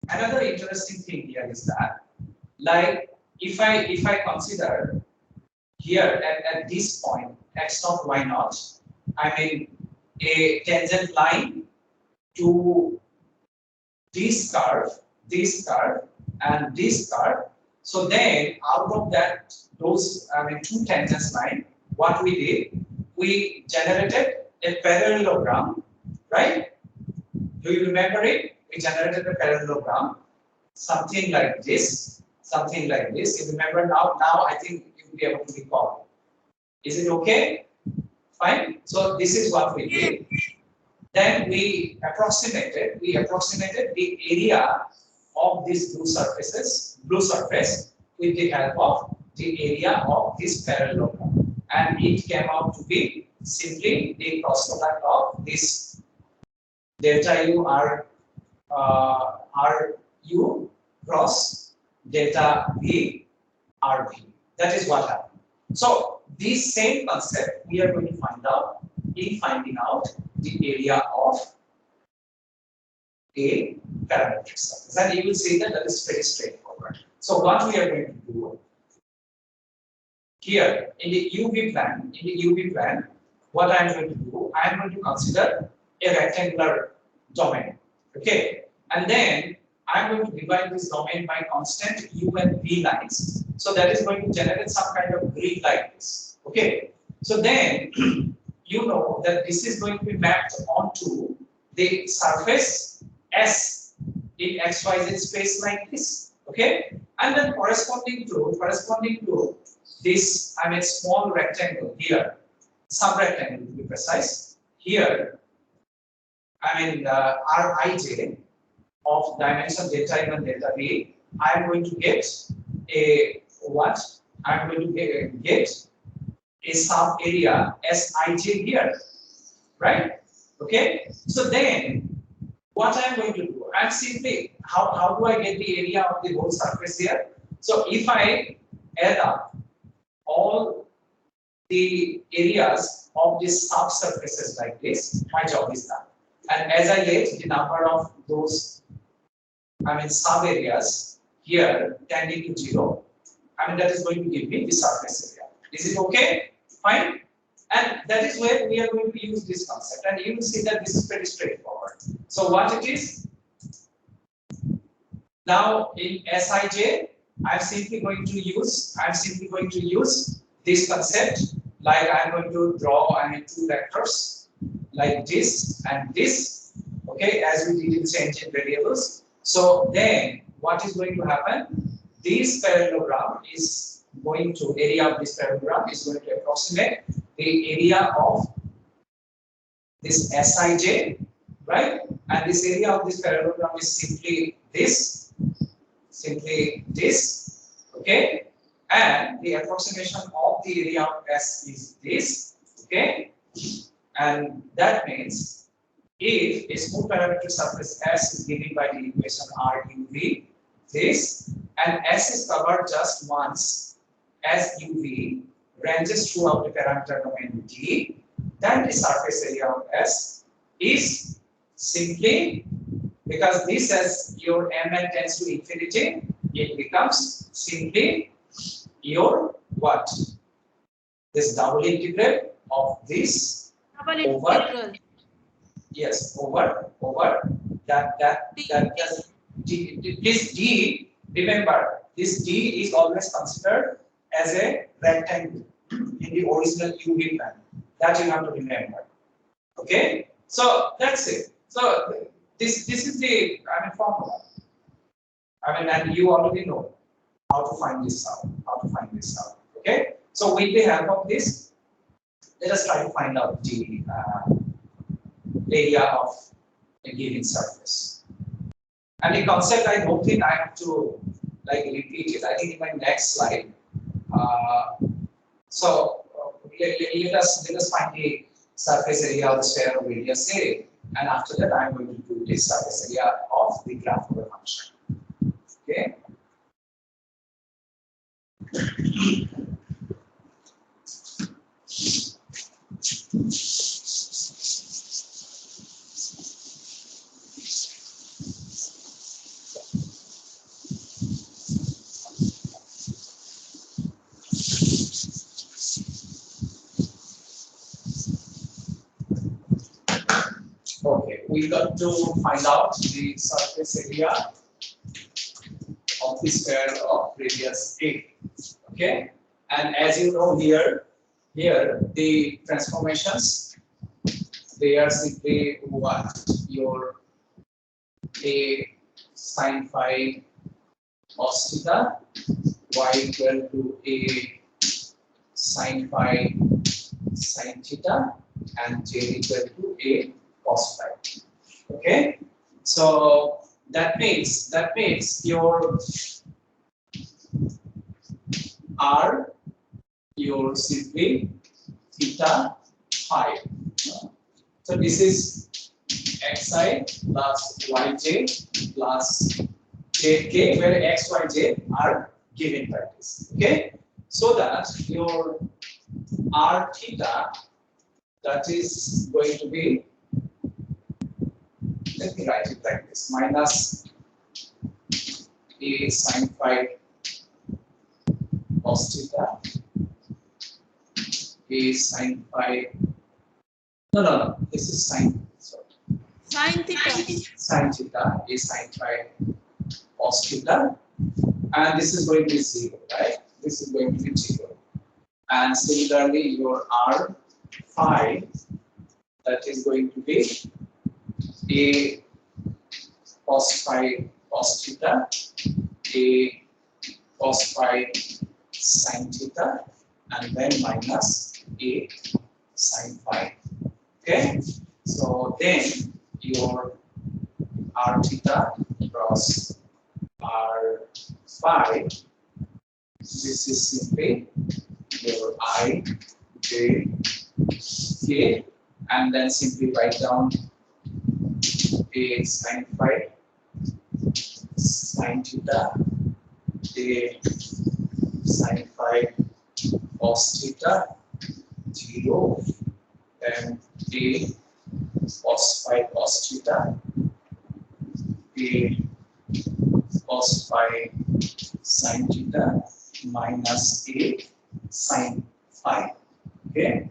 another interesting thing here is that, like, if I consider here at this point x naught y naught, I mean a tangent line to this curve, and this curve. So then out of that, those two tangents line, what we did, we generated a parallelogram, right? Do you remember it? We generated a parallelogram, something like this, something like this. You remember now? Now I think you'll be able to recall. Is it okay? Fine. So this is what we did. Then we approximated the area of these blue surface with the help of the area of this parallelogram, and it came out to be simply the cross product of this delta u r u cross delta v r v. That is what happened. So this same concept we are going to find out in finding out the area of a parametric surface, and you will see that that is pretty straightforward. So what we are going to do here in the UV plan, what I am going to do, I am going to consider a rectangular domain, okay, and then I am going to divide this domain by constant u and v lines. So that is going to generate some kind of grid like this, okay. So then you know that this is going to be mapped onto the surface S in XYZ space like this, okay? And then corresponding to this, small rectangle here, subrectangle to be precise, here, Rij of dimension delta u and delta v, I am going to get a what? I am going to get a sub area Sij here, right? Okay. So then, what I am going to do? I'm simply how do I get the area of the whole surface here? So if I add up all the areas of these subsurfaces like this, my job is done. And as I get the number of those, sub areas here tending to 0, that is going to give me the surface area. Is it okay? Fine. And that is where we are going to use this concept, and you will see that this is pretty straightforward. So what it is? Now in Sij, I'm simply going to use this concept. Like I'm going to draw two vectors like this and this, okay, as we did in change in variables. So then what is going to happen? This parallelogram is going to, area of this parallelogram is going to approximate the area of this Sij, right? And this area of this parallelogram is simply this, okay? And the approximation of the area of S is this, okay? And that means if a smooth parametric surface S is given by the equation R uv, this, and S is covered just once as uv ranges throughout the parameter domain D, then the surface area of S is simply, because this as your mn tends to infinity, it becomes simply your what? This double integral of this over, yes, over that this D, remember this D is always considered as a rectangle in the original UV plan. That you have to remember. Okay, so that's it. So this is the formula. And you already know how to find this out. Okay, so with the help of this, let us try to find out the area of a given surface. And the concept, I don't think I have to repeat it. I think in my next slide. Let us find the surface area of the sphere of radius A, and after that I am going to do the surface area of the graph of the function. Okay. Okay, we got to find out the surface area of the sphere of radius A. Okay, and as you know here the transformations, they are simply what your A sine phi cos theta, y equal to A sine phi sin theta, and j equal to A cos phi. Okay, so that means your R, your simply theta phi. So this is xi plus yj plus jk, where x, y, j are given by this. Okay, so that your r theta, that is going to be, let me write it like this, minus a sine phi cos theta, a sine phi, no, this is sine, sorry, Sin theta. sine theta, a sine phi cos theta, and this is going to be 0, right? This is going to be 0. And similarly, your r phi, that is going to be a cos phi cos theta, a cos phi sin theta, and then minus a sin phi. Okay, so then your r theta cross r phi, this is simply your I, j, k, and then simply write down a sin phi sin theta, a sin phi cos theta, 0, and a cos phi cos theta, a cos phi sin theta, minus a sin phi. Okay,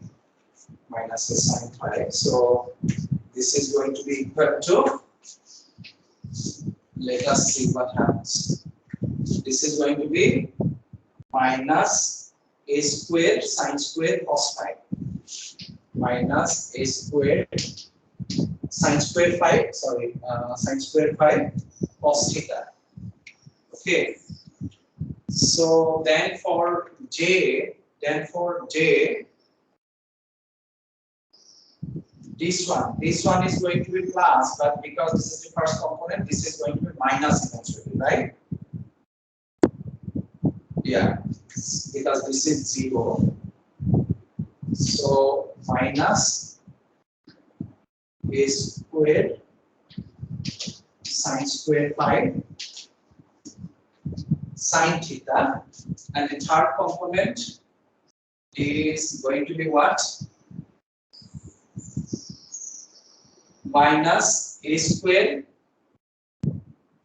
minus a sin phi. So this is going to be equal to, let us see what happens. This is going to be minus a squared sin squared cos phi, minus a squared sin squared phi, sorry, sin squared phi cos theta. Okay, so then for j, this one is going to be plus, but because this is the first component, this is going to be minus eventually, right? Yeah, because this is 0. So minus a squared sin squared phi sin theta, and the third component is going to be what? Minus a squared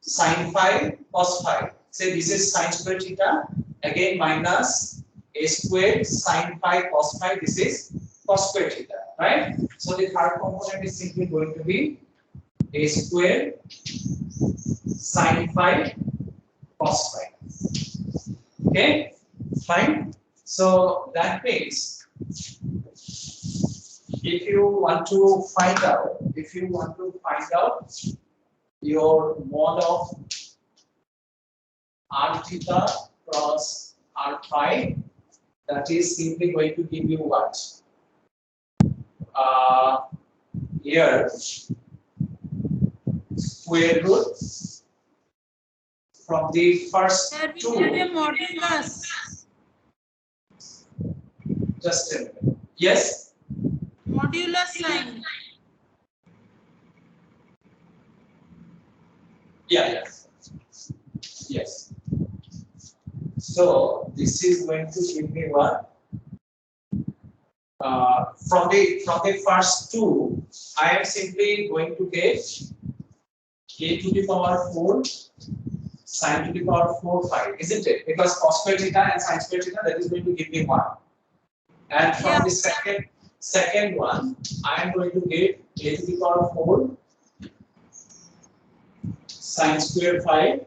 sin phi cos phi. Say this is sin squared theta, again minus a squared sin phi cos phi, this is cos squared theta, right? So the third component is simply going to be a squared sin phi cos phi. Okay, fine. So that means if you want to find out, your mod of r theta cross r phi, that is simply going to give you what? Here square root from the first There two. will be a modulus. Just a minute. Yes. Modulus sign. Yeah. Yes. So this is going to give me what? From the first two, I am simply going to get a to the power 4 sine to the power 4 phi, isn't it? Because cos square theta and sine square theta, that is going to give me 1. And from Yeah. the second one, I am going to get a to the power 4 sine square phi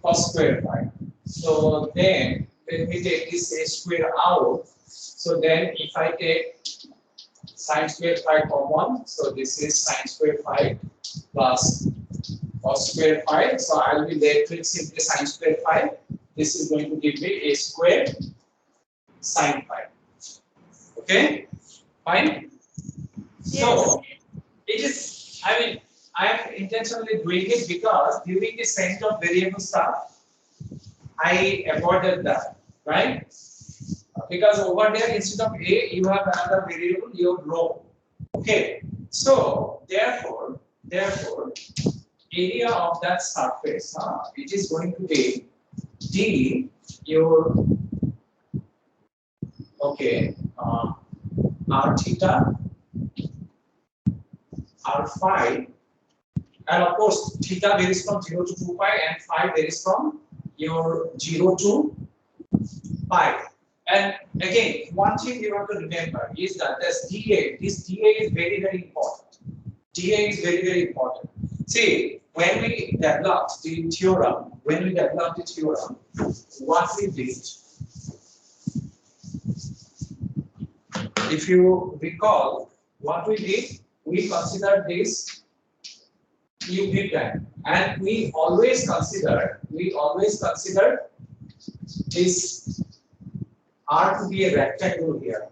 cos square phi. So then let me take this a square out. So then if I take sine square phi common, so this is sine square phi plus cos square phi. So I will be left with simply sine square phi. This is going to give me a square sine phi. Okay, fine. So it is, I mean, I am intentionally doing it because during the set of variable stuff, I avoided that, right? Because over there, instead of A, you have another variable, your rho. Okay, so therefore, area of that surface, it is going to be d your okay r theta, r phi, and of course theta varies from 0 to 2 pi and phi varies from your 0 to pi. And again, one thing you have to remember is that this dA is very, very important. dA is very, very important. See, when we developed the theorem, what we did, if you recall, what we did, we considered this Euclid line, and we always consider this R to be a rectangle here.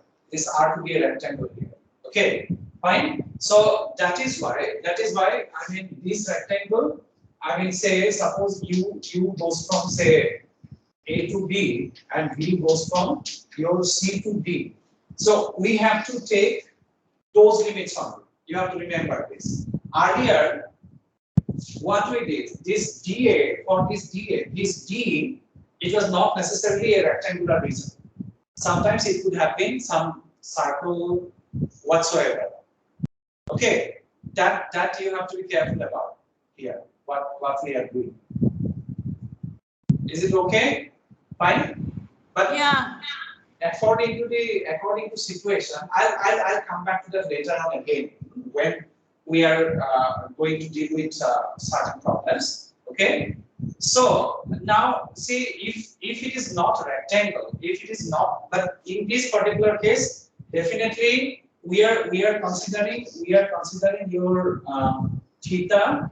Okay, fine. So that is why I mean this rectangle. I mean, say suppose U goes from say A to B and V goes from your C to D. So we have to take those limits only. You have to remember this. Earlier, what we did, this dA, this D, it was not necessarily a rectangular region. Sometimes it could have been some circle whatsoever. Okay, that you have to be careful about here. What we are doing. Is it okay? Fine. But Yeah. according to situation, I'll come back to that later on again when we are going to deal with certain problems. Okay. So now see if it is not rectangle, but in this particular case, definitely we are considering your theta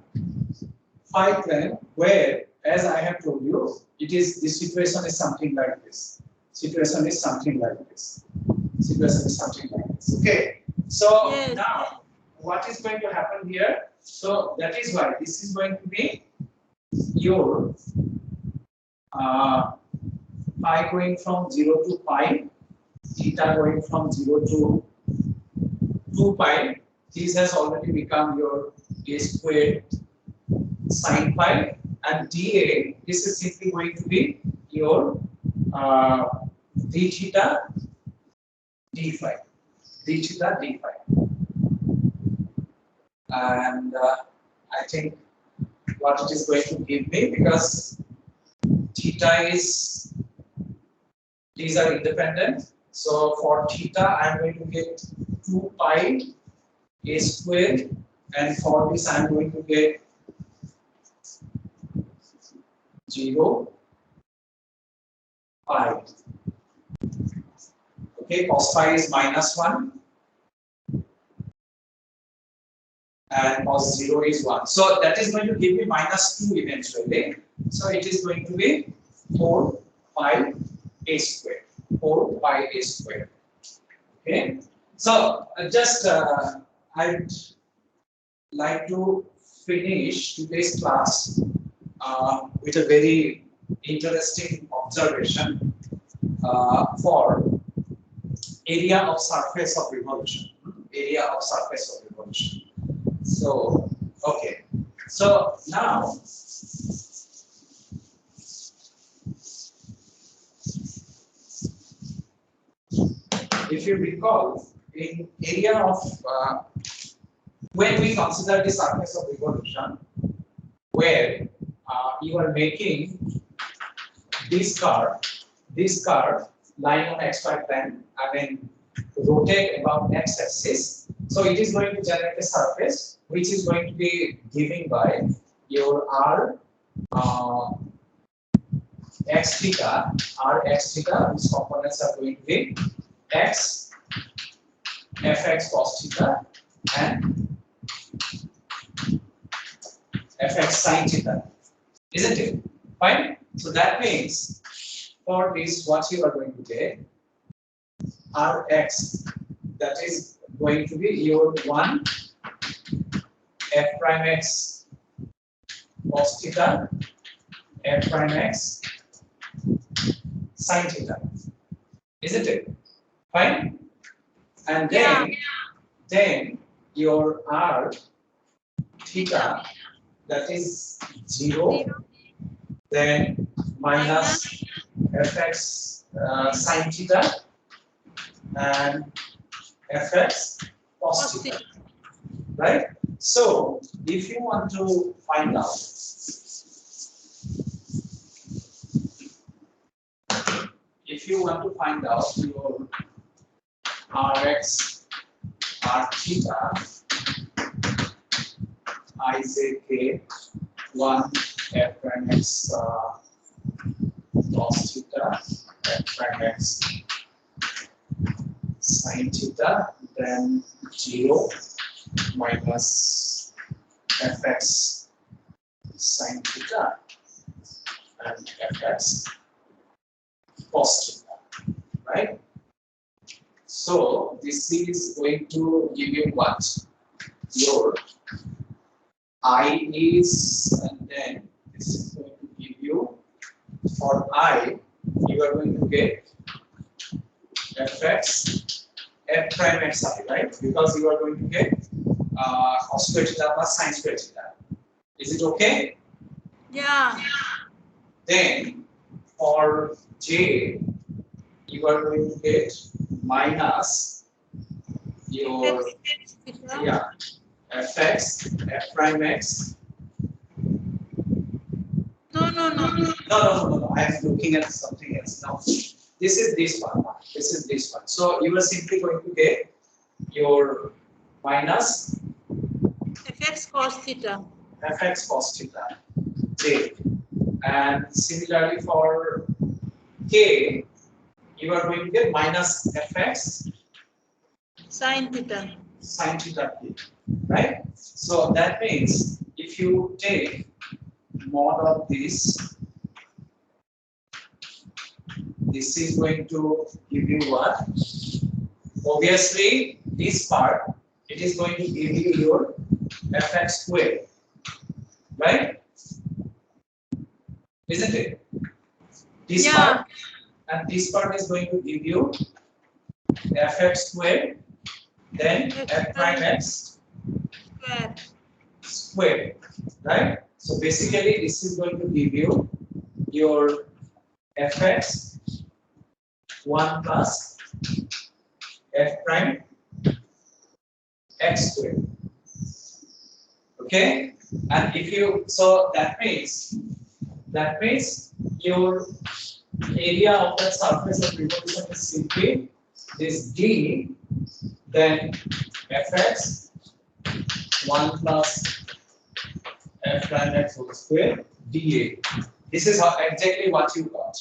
phi plane, where as I have told you, the situation is something like this. Okay. So Yes. now what is going to happen here? So that is why this is going to be your pi going from 0 to pi, theta going from 0 to 2 pi. This has already become your a squared sine pi, and dA, this is simply going to be your d theta d phi. And I think what it is going to give me, because theta is, these are independent. So for theta, I'm going to get 2 pi a squared, and for this, I'm going to get 0 pi. Okay, cos phi is -1 and cos 0 is 1. So that is going to give me -2 eventually. So it is going to be 4 pi a squared. Okay. So I'd like to finish today's class with a very interesting observation for area of surface of revolution. So, okay. So now if you recall, in area of when we consider the surface of revolution, where you are making this curve lying on xy plane, I mean rotate about x-axis. So it is going to generate a surface which is going to be given by your r x theta, whose components are going to be x, fx cos theta, and fx sin theta, isn't it? Fine. So that means for this, what you are going to get Rx, that is going to be your 1 f prime x cos theta, f prime x sin theta, isn't it? Fine. And then your r theta, that is 0, then minus fx sin theta and fx cos theta, right? So if you want to find out your rx r theta, I say k 1 f prime x cos theta, f prime x sin theta, then 0 minus fx sin theta and fx cos theta, right? So this is going to give you what? Your I is, and then this is going to give you, for I, you are going to get fx f prime xi, right? Because you are going to get cos square theta plus sin square theta. Is it okay? Yeah. Then for j, you are going to get minus your fx f prime x. No. I am looking at something else now. This is this one. This is this one. So you are simply going to get your minus fx cos theta. fx cos theta j, and similarly for k, you are going to get minus fx Sin theta. sin theta k, right? So that means if you take mod of this is going to give you what? Obviously, this part, it is going to give you your fx square, right? Isn't it? This part, and this part is going to give you fx square, then f prime x square, right? So basically, this is going to give you your fx 1 plus f prime x square. Okay, and if you, so that means your area of that surface of revolution is simply this d, then fx 1 plus f prime x whole square dA. This is how exactly what you got,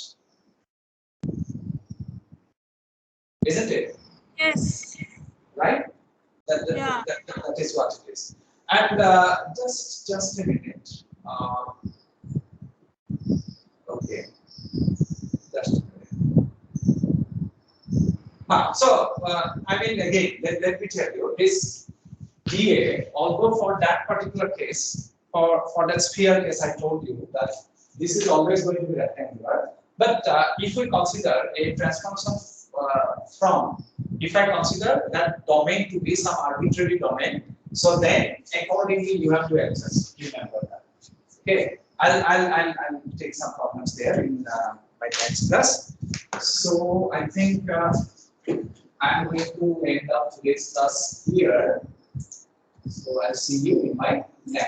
isn't it? Yes. Right? That is what it is. And just a minute. Okay. Just a minute. So I mean, again, let me tell you, this dA, although for that particular case, for that sphere case, I told you that this is always going to be rectangular. But if we consider a transformation from, if I consider that domain to be some arbitrary domain, so then accordingly you have to adjust. Remember that. Okay, I'll take some problems there in my next class. So I think I'm going to end up today's class here. So I'll see you in my next